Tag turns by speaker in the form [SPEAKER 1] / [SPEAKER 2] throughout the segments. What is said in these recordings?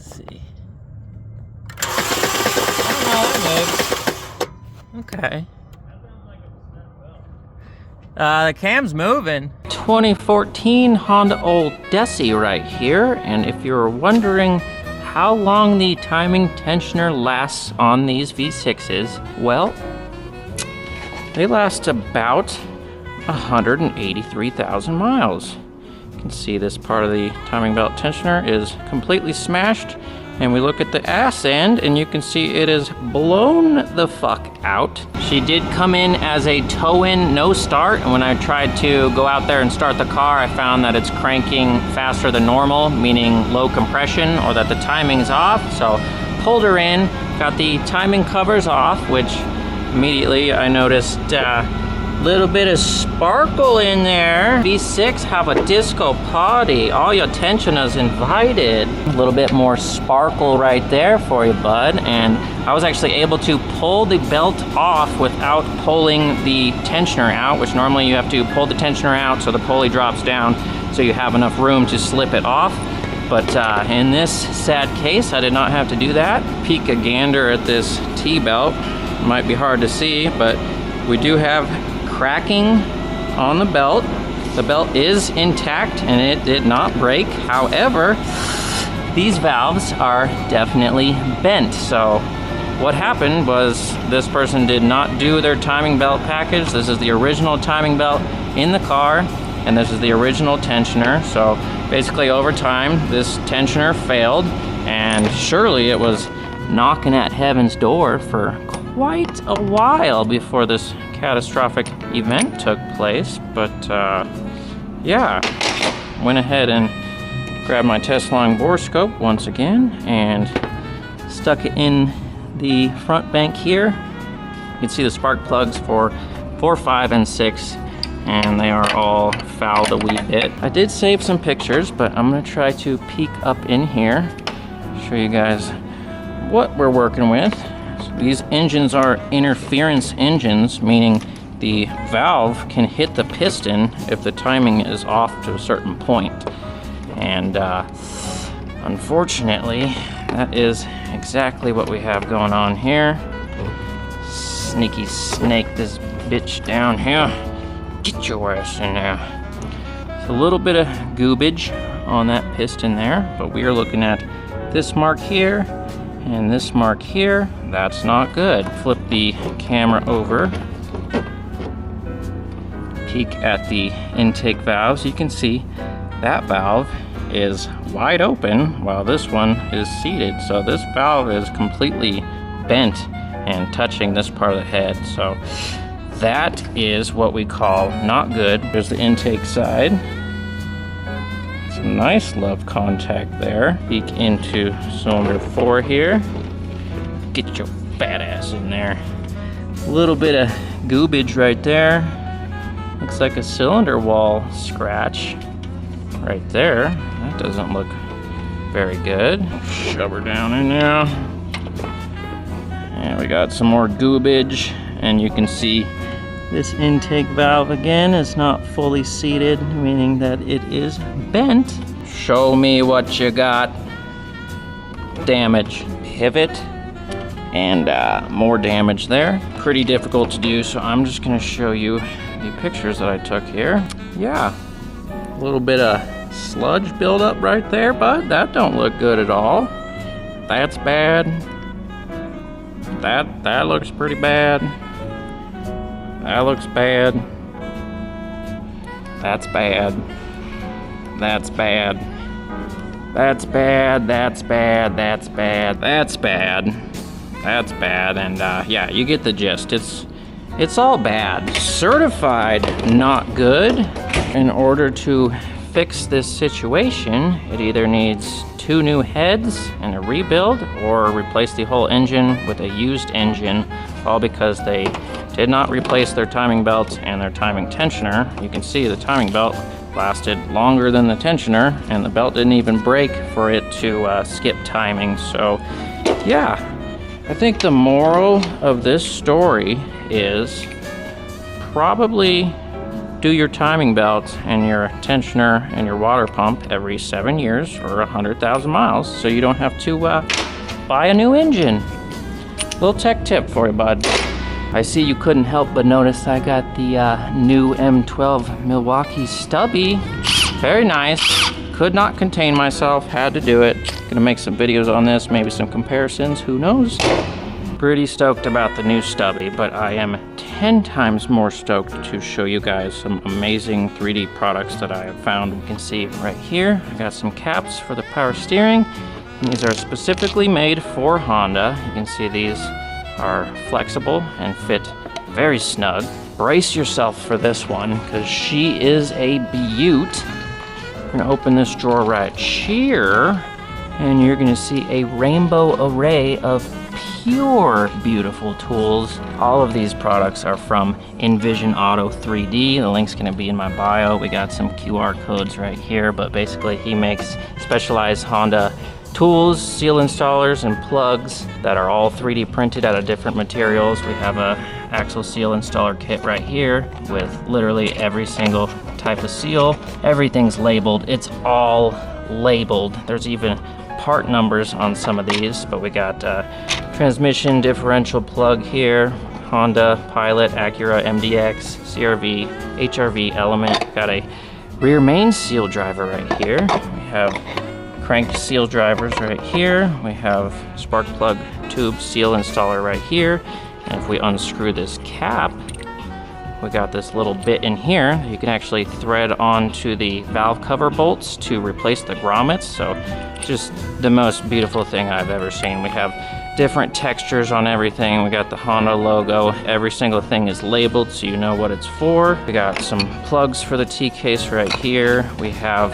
[SPEAKER 1] Let's see. Oh, no, that moves. Okay. The cam's moving. 2014 Honda Oldessi right here. And if you're wondering how long the timing tensioner lasts on these V6s, well, they last about 183,000 miles. You can see this part of the timing belt tensioner is completely smashed, and we look at the ass end and you can see it is blown the fuck out. She did come in as a tow-in, no start, and when I tried to go out there and start the car, I found that it's cranking faster than normal, meaning low compression, or that the timing's off. So pulled her in, got the timing covers off, which immediately I noticed little bit of sparkle in there. V6 have a disco party. All your tensioners invited. A little bit more sparkle right there for you, bud. And I was actually able to pull the belt off without pulling the tensioner out, which normally you have to pull the tensioner out so the pulley drops down so you have enough room to slip it off. But in this sad case, I did not have to do that. Peek a gander at this T-belt. Might be hard to see, but we do have cracking on the belt. The belt is intact and it did not break. However, these valves are definitely bent. So what happened was this person did not do their timing belt package. This is the original timing belt in the car, and this is the original tensioner. So basically over time, this tensioner failed, and surely it was knocking at heaven's door for quite a while before this catastrophic event took place. But yeah, went ahead and grabbed my Tesla bore scope once again and stuck it in the front bank here. You can see the spark plugs for 4, 5, and 6, and they are all fouled a wee bit. I did save some pictures, but I'm gonna try to peek up in here, show you guys what we're working with. These engines are interference engines, meaning the valve can hit the piston if the timing is off to a certain point. And unfortunately, that is exactly what we have going on here. Sneaky snake this bitch down here. Get your ass in there. It's a little bit of goobage on that piston there, but we are looking at this mark here and this mark here. That's not good. Flip the camera over. Peek at the intake valves. You can see that valve is wide open while this one is seated. So this valve is completely bent and touching this part of the head. So that is what we call not good. There's the intake side. Some nice love contact there. Peek into cylinder 4 here. Get your fat ass in there. A little bit of goobage right there. Looks like a cylinder wall scratch right there. That doesn't look very good. Shove her down in there. And we got some more goobage, and you can see this intake valve again is not fully seated, meaning that it is bent. Show me what you got. Damage. Pivot. And more damage there. Pretty difficult to do, so I'm just gonna show you the pictures that I took here. Yeah, a little bit of sludge buildup right there, bud. That don't look good at all. That's bad. That looks pretty bad. That looks bad. That's bad. That's bad. That's bad. That's bad. That's bad. That's bad. That's bad. And yeah, you get the gist. It's all bad. Certified not good. In order to fix this situation, it either needs 2 new heads and a rebuild, or replace the whole engine with a used engine, all because they did not replace their timing belt and their timing tensioner. You can see the timing belt lasted longer than the tensioner, and the belt didn't even break for it to skip timing. So yeah, I think the moral of this story is probably do your timing belt and your tensioner and your water pump every 7 years or 100,000 miles, so you don't have to buy a new engine. Little tech tip for you, bud. I see you couldn't help but notice I got the new M12 Milwaukee stubby. Very nice. Could not contain myself, had to do it. Gonna make some videos on this, maybe some comparisons, who knows? Pretty stoked about the new stubby, but I am 10 times more stoked to show you guys some amazing 3D products that I have found. You can see right here, I got some caps for the power steering. These are specifically made for Honda. You can see these are flexible and fit very snug. Brace yourself for this one, because she is a beaut. We're gonna open this drawer right here, and you're gonna see a rainbow array of pure beautiful tools. All of these products are from Envision Auto 3D. The link's gonna be in my bio. We got some QR codes right here, but basically he makes specialized Honda tools, seal installers, and plugs that are all 3D printed out of different materials. We have a axle seal installer kit right here with literally every single type of seal. Everything's labeled. It's all labeled. There's even part numbers on some of these, but we got transmission differential plug here, Honda, Pilot, Acura, MDX, CRV, HRV, Element. Got a rear main seal driver right here. We have crank seal drivers right here. We have spark plug tube seal installer right here. And if we unscrew this cap, we got this little bit in here that you can actually thread onto the valve cover bolts to replace the grommets. So just the most beautiful thing I've ever seen. We have different textures on everything. We got the Honda logo. Every single thing is labeled so you know what it's for. We got some plugs for the T-case right here. We have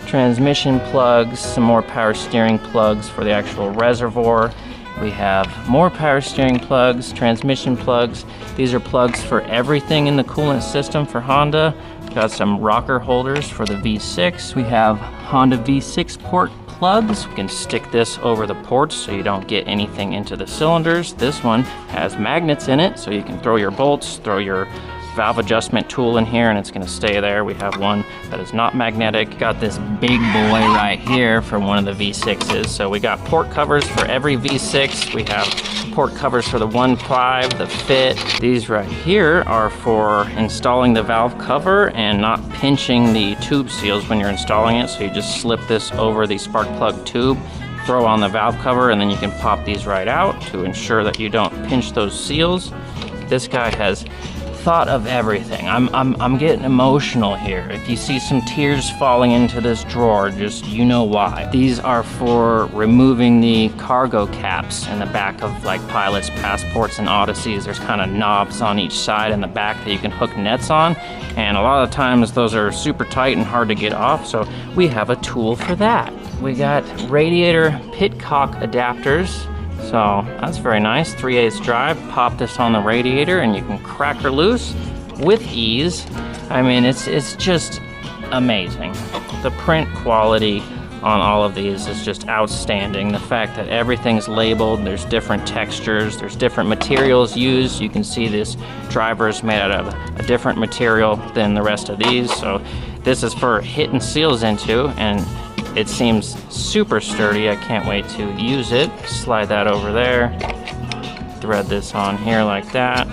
[SPEAKER 1] transmission plugs, some more power steering plugs for the actual reservoir. We have more power steering plugs, transmission plugs. These are plugs for everything in the coolant system for Honda. Got some rocker holders for the V6. We have Honda V6 port plugs. You can stick this over the ports so you don't get anything into the cylinders. This one has magnets in it so you can throw your bolts, throw your valve adjustment tool in here and it's gonna stay there. We have one that is not magnetic. Got this big boy right here from one of the V6s. So we got port covers for every V6. We have port covers for the 1.5, the Fit. These right here are for installing the valve cover and not pinching the tube seals when you're installing it. So you just slip this over the spark plug tube, throw on the valve cover, and then you can pop these right out to ensure that you don't pinch those seals. This guy has thought of everything. I'm getting emotional here. If you see some tears falling into this drawer, just you know why. These are for removing the cargo caps in the back of like Pilots, Passports, and Odysseys. There's kind of knobs on each side in the back that you can hook nets on, and a lot of times those are super tight and hard to get off, so we have a tool for that. We got radiator pitcock adapters. So that's very nice. 3/8 drive, pop this on the radiator and you can crack her loose with ease. I mean, it's just amazing. The print quality on all of these is just outstanding. The fact that everything's labeled, there's different textures, there's different materials used. You can see this driver is made out of a different material than the rest of these. So this is for hitting seals into, and it seems super sturdy. I can't wait to use it. Slide that over there. Thread this on here like that.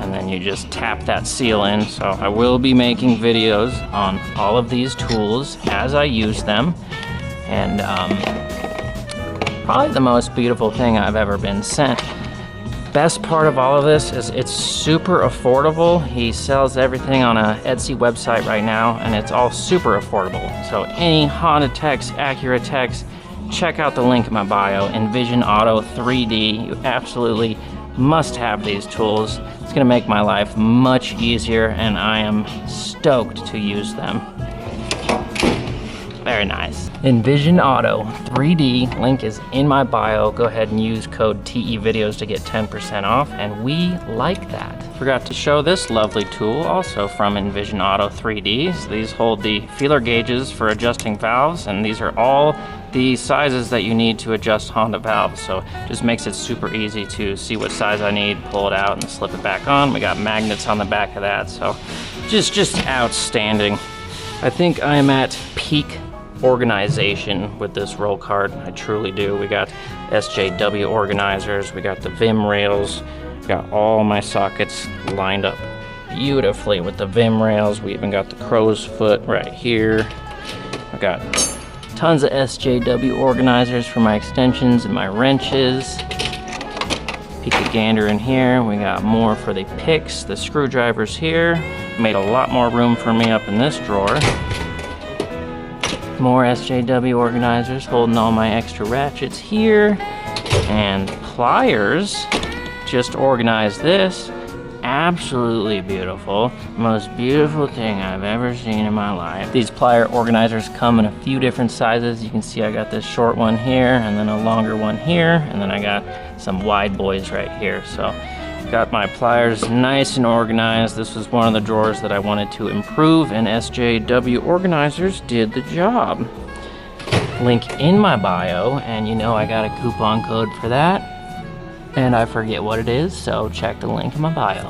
[SPEAKER 1] And then you just tap that seal in. So I will be making videos on all of these tools as I use them. And probably the most beautiful thing I've ever been sent. Best part of all of this is it's super affordable. He sells everything on a Etsy website right now, and it's all super affordable. So any Honda techs, Acura techs, check out the link in my bio, Envision Auto 3D. You absolutely must have these tools. It's gonna make my life much easier, and I am stoked to use them. Very nice. Envision Auto 3D, link is in my bio. Go ahead and use code TEVideos to get 10% off, and we like that. Forgot to show this lovely tool, also from Envision Auto 3D. So these hold the feeler gauges for adjusting valves, and these are all the sizes that you need to adjust Honda valves. So just makes it super easy to see what size I need, pull it out and slip it back on. We got magnets on the back of that, so just outstanding. I think I am at peak organization with this roll cart. I truly do. We got SJW organizers, we got the Vim rails, got all my sockets lined up beautifully with the Vim rails. We even got the crow's foot right here. I got tons of SJW organizers for my extensions and my wrenches. Peek a gander in here. We got more for the picks, the screwdrivers here. Made a lot more room for me up in this drawer. More SJW organizers holding all my extra ratchets here. And pliers. Just organized this. Absolutely beautiful. Most beautiful thing I've ever seen in my life. These plier organizers come in a few different sizes. You can see I got this short one here, and then a longer one here, and then I got some wide boys right here. So got my pliers nice and organized. This was one of the drawers that I wanted to improve, and SJW organizers did the job. Link in my bio, and you know I got a coupon code for that. And I forget what it is, so check the link in my bio.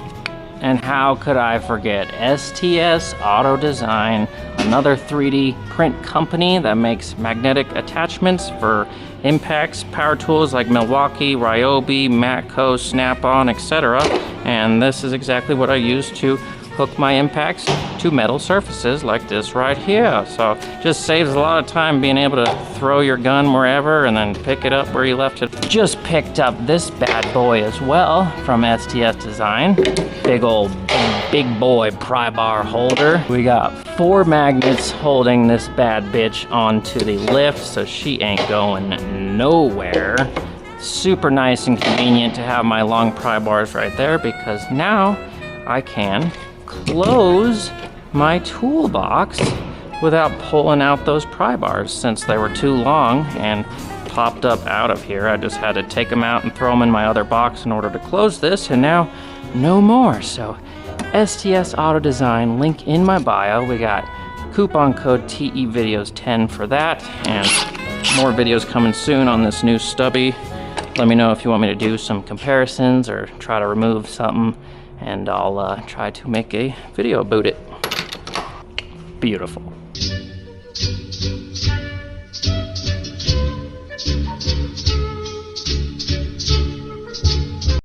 [SPEAKER 1] And how could I forget STS Auto Design, another 3D print company that makes magnetic attachments for impacts, power tools like Milwaukee, Ryobi, Matco, Snap-on, etc. And this is exactly what I use to hook my impacts to metal surfaces like this right here. So just saves a lot of time being able to throw your gun wherever and then pick it up where you left it. Just picked up this bad boy as well from STS Design. Big old big boy pry bar holder. We got 4 magnets holding this bad bitch onto the lift, so she ain't going nowhere. Super nice and convenient to have my long pry bars right there, because now I can close my toolbox without pulling out those pry bars. Since they were too long and popped up out of here, I just had to take them out and throw them in my other box in order to close this, and now no more. So STS Auto Design, link in my bio. We got coupon code TEvideos10 for that, and more videos coming soon on this new stubby. Let me know if you want me to do some comparisons or try to remove something, and I'll try to make a video about it. Beautiful.